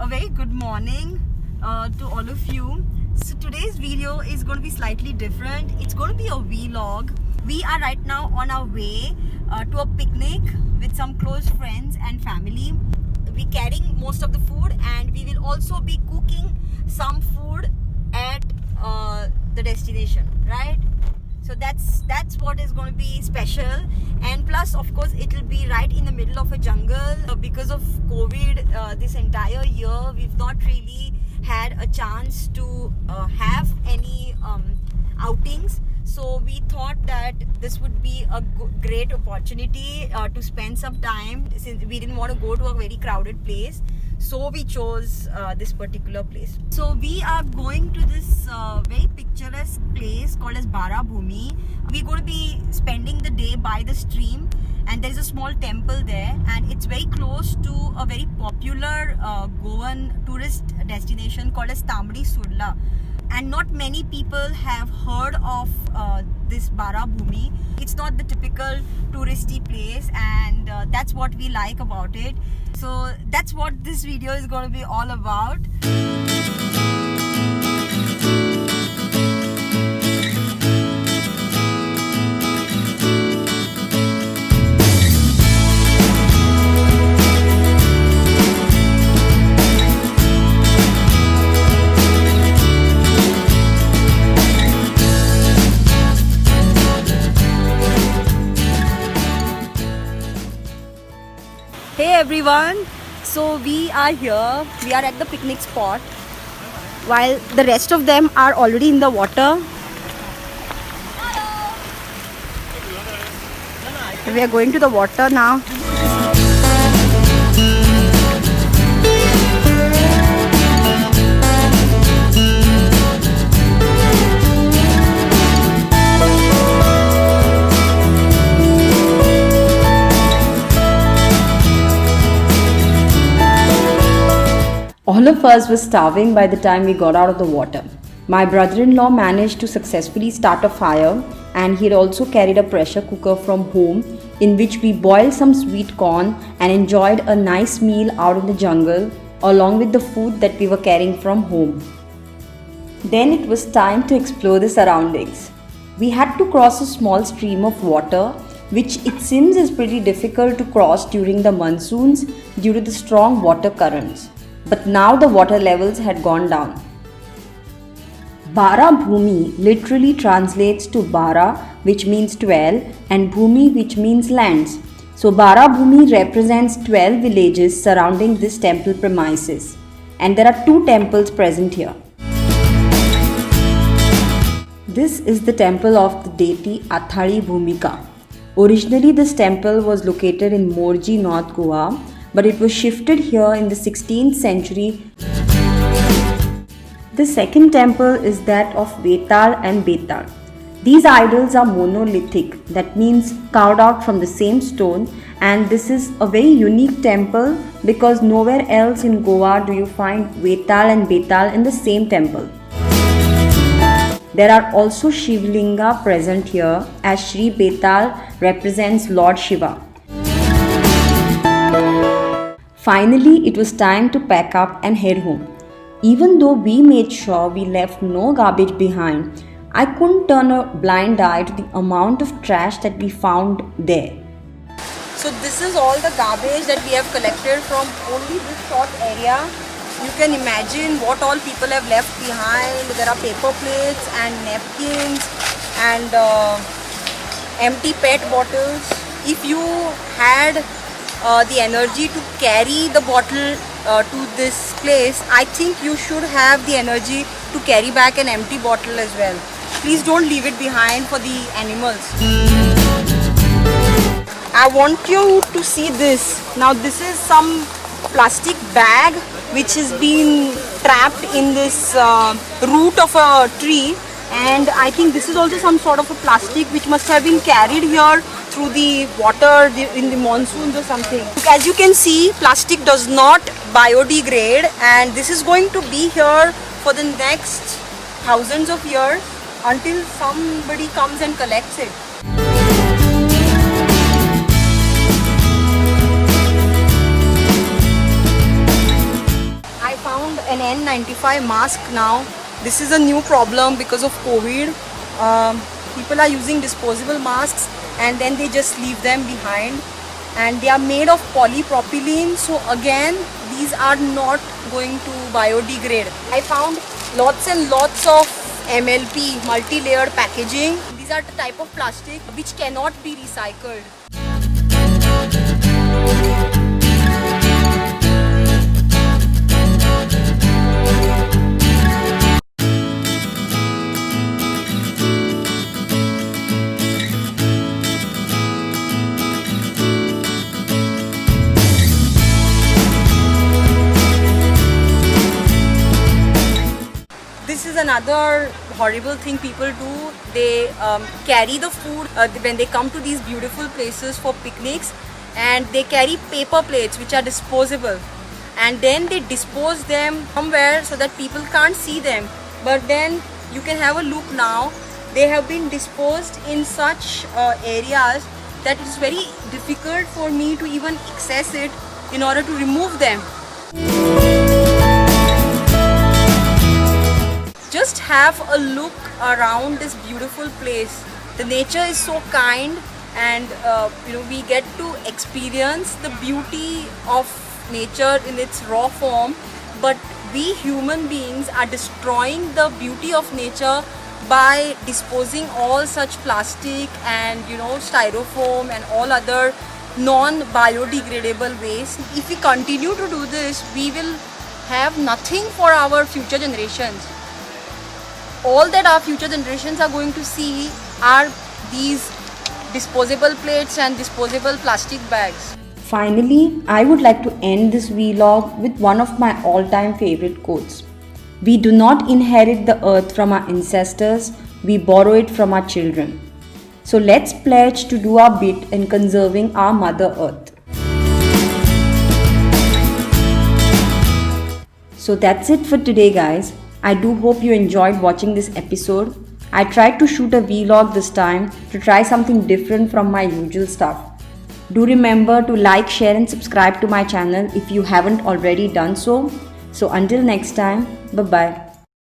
A very good morning to all of you. So today's video is going to be slightly different. It's going to be a vlog. We are right now on our way to a picnic with some close friends and family. We're carrying most of the food and we will also be cooking some food at the destination, right? So that's what is going to be special, and plus of course it will be right in the middle of a jungle. Because of COVID, this entire year we've not really had a chance to have any outings. So we thought that this would be a great opportunity to spend some time, since we didn't want to go to a very crowded place. So we chose this particular place. So we are going to this very picturesque place called as Bara Bhumi. We're going to be spending the day by the stream, and there's a small temple there, and it's very close to a very popular Goan tourist destination called as Tambadi Surla. And not many people have heard of this Bara Bhumi. It's not the typical touristy place, and that's what we like about it. So that's what this video is going to be all about. Hey everyone, so we are here, we are at the picnic spot while the rest of them are already in the water. We are going to the water now. All of us were starving by the time we got out of the water. My brother-in-law managed to successfully start a fire, and he had also carried a pressure cooker from home in which we boiled some sweet corn and enjoyed a nice meal out in the jungle along with the food that we were carrying from home. Then it was time to explore the surroundings. We had to cross a small stream of water, which it seems is pretty difficult to cross during the monsoons due to the strong water currents. But now the water levels had gone down. Bara Bhumi literally translates to Bara, which means 12, and Bhumi, which means lands. So Bara Bhumi represents 12 villages surrounding this temple premises, and there are 2 temples present here. This is the temple of the deity Athari Bhumika. Originally this temple was located in Morji, North Goa, but it was shifted here in the 16th century. The second temple is that of Vetal and Betal. These idols are monolithic, that means carved out from the same stone, and this is a very unique temple because nowhere else in Goa do you find Vetal and Betal in the same temple. There are also Shivlinga present here, as Shri Betal represents Lord Shiva. Finally, it was time to pack up and head home. Even though we made sure we left no garbage behind, I couldn't turn a blind eye to the amount of trash that we found there. So this is all the garbage that we have collected from only this short area. You can imagine what all people have left behind. There are paper plates and napkins and empty PET bottles. If you had the energy to carry the bottle to this place, I think you should have the energy to carry back an empty bottle as well. Please don't leave it behind for the animals. I want you to see this. Now this is some plastic bag which has been trapped in this root of a tree, and I think this is also some sort of a plastic which must have been carried here through the water in the monsoons or something. As you can see, plastic does not biodegrade, and this is going to be here for the next thousands of years until somebody comes and collects it. N95 mask now. This is a new problem because of COVID. People are using disposable masks and then they just leave them behind, and they are made of polypropylene, so again these are not going to biodegrade. I found lots and lots of MLP, multi-layered packaging. These are the type of plastic which cannot be recycled. This is another horrible thing people do. They carry the food when they come to these beautiful places for picnics, and they carry paper plates which are disposable, and then they dispose them somewhere so that people can't see them. But then you can have a look now. They have been disposed in such areas that it's very difficult for me to even access it in order to remove them. Just have a look around this beautiful place. The nature is so kind, and we get to experience the beauty of nature in its raw form, but we human beings are destroying the beauty of nature by disposing all such plastic and styrofoam and all other non-biodegradable waste. If we continue to do this, we will have nothing for our future generations. All that our future generations are going to see are these disposable plates and disposable plastic bags. Finally, I would like to end this vlog with one of my all-time favorite quotes. We do not inherit the earth from our ancestors, we borrow it from our children. So let's pledge to do our bit in conserving our Mother Earth. So that's it for today, guys. I do hope you enjoyed watching this episode. I tried to shoot a vlog this time to try something different from my usual stuff. Do remember to like, share and subscribe to my channel if you haven't already done so. So until next time, bye bye.